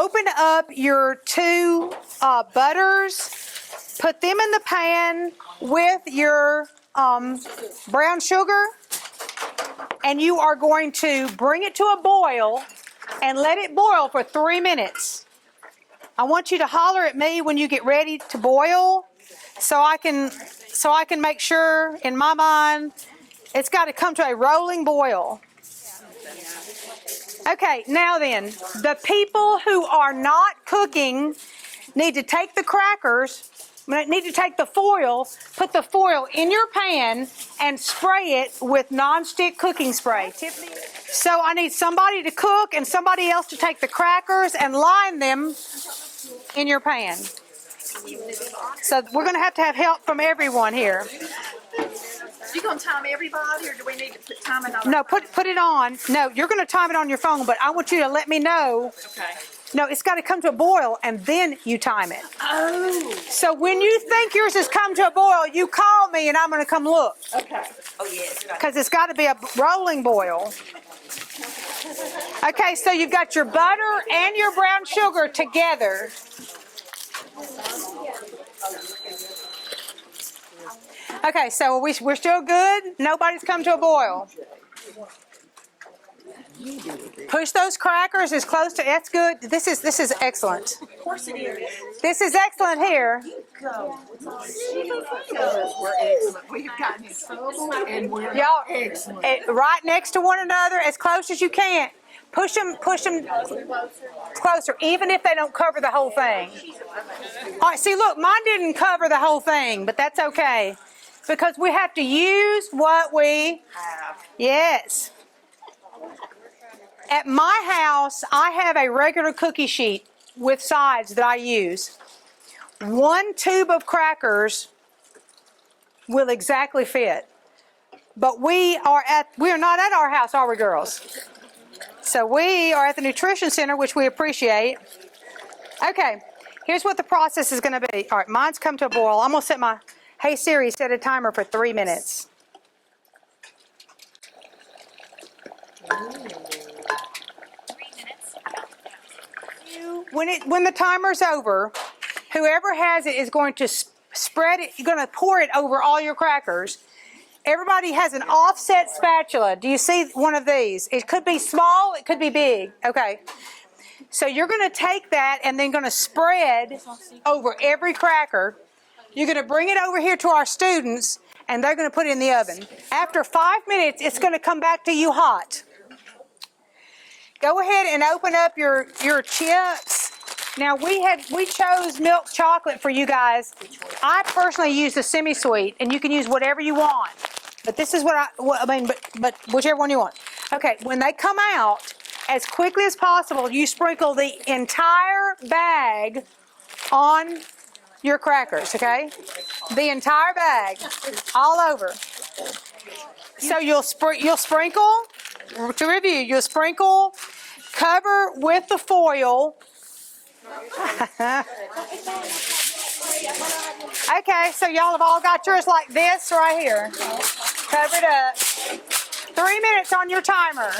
open up your two butters, put them in the pan with your brown sugar, and you are going to bring it to a boil and let it boil for 3 minutes. I want you to holler at me when you get ready to boil, so I can make sure in my mind it's got to come to a rolling boil. Okay, now then, the people who are not cooking need to take the crackers, need to take the foil, put the foil in your pan and spray it with nonstick cooking spray. So I need somebody to cook and somebody else to take the crackers and line them in your pan. So we're going to have help from everyone here. You gonna time everybody, or do we need to put timing on? No, put it on. No, you're going to time it on your phone, but I want you to let me know. Okay. No, it's got to come to a boil, and then you time it. Oh. So when you think yours has come to a boil, you call me, and I'm going to come look. Okay. Oh yes. Because it's got to be a rolling boil. Okay, so you've got your butter and your brown sugar together. Okay, so we're still good? Nobody's come to a boil. Push those crackers as close to, that's good. This is excellent. Of course it is. This is excellent here. We're excellent. We've gotten in trouble and we're Y'all, excellent. right next to one another, as close as you can. Push them closer, even if they don't cover the whole thing. All right, see, look, mine didn't cover the whole thing, but that's okay. Because we have to use what we have. Yes. At my house, I have a regular cookie sheet with sides that I use. 1 tube of crackers will exactly fit. But we are not at our house, are we, girls? So we are at the Nutrition Center, which we appreciate. Okay, here's what the process is going to be. All right, mine's come to a boil. I'm going to set my, hey Siri, set a timer for 3 minutes. When the timer's over, whoever has it is going to spread it. You're going to pour it over all your crackers. Everybody has an offset spatula. Do you see one of these? It could be small, it could be big. Okay. So you're going to take that and then going to spread over every cracker. You're going to bring it over here to our students, and they're going to put it in the oven. After 5 minutes, it's going to come back to you hot. Go ahead and open up your chips. Now we chose milk chocolate for you guys. I personally use the semi-sweet, and you can use whatever you want. But this is what I mean. But whichever one you want. Okay, when they come out, as quickly as possible, you sprinkle the entire bag on your crackers. Okay, the entire bag, all over. So you'll sprinkle. To review, you'll sprinkle, cover with the foil. Okay, so y'all have all got yours like this right here. Cover it up. 3 minutes on your timer.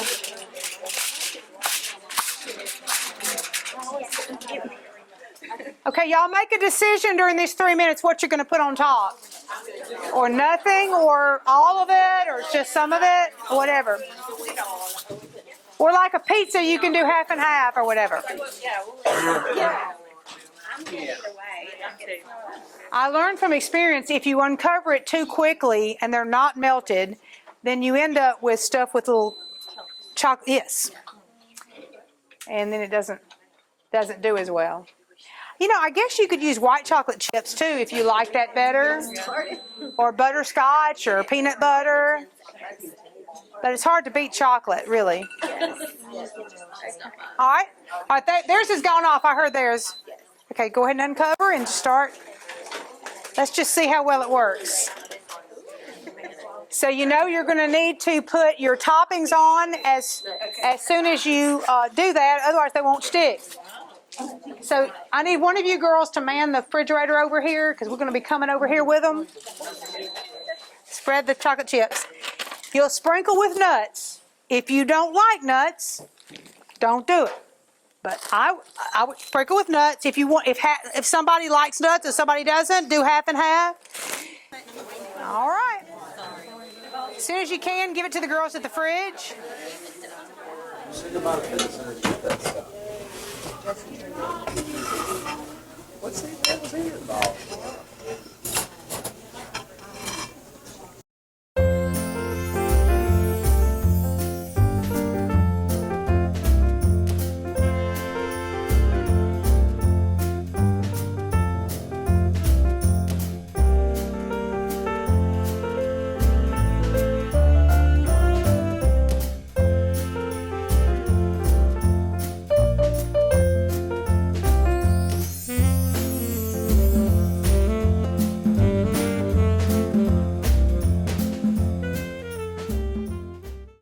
Okay, y'all make a decision during these 3 minutes what you're going to put on top. Or nothing, or all of it, or just some of it, whatever. Or like a pizza, you can do half and half or whatever. I learned from experience, if you uncover it too quickly and they're not melted, then you end up with stuff with little chocolate. Yes. And then it doesn't do as well. You know, I guess you could use white chocolate chips too if you like that better. Or butterscotch or peanut butter. But it's hard to beat chocolate, really. All right. Theirs has gone off. I heard theirs. Okay, go ahead and uncover and start. Let's just see how well it works. So you know you're going to need to put your toppings on as soon as you do that. Otherwise, they won't stick. So I need one of you girls to man the refrigerator over here because we're going to be coming over here with them. Spread the chocolate chips. You'll sprinkle with nuts. If you don't like nuts, don't do it. But I would sprinkle with nuts if you want. If somebody likes nuts and somebody doesn't, do half and half. All right. As soon as you can, give it to the girls at the fridge. What's he involved?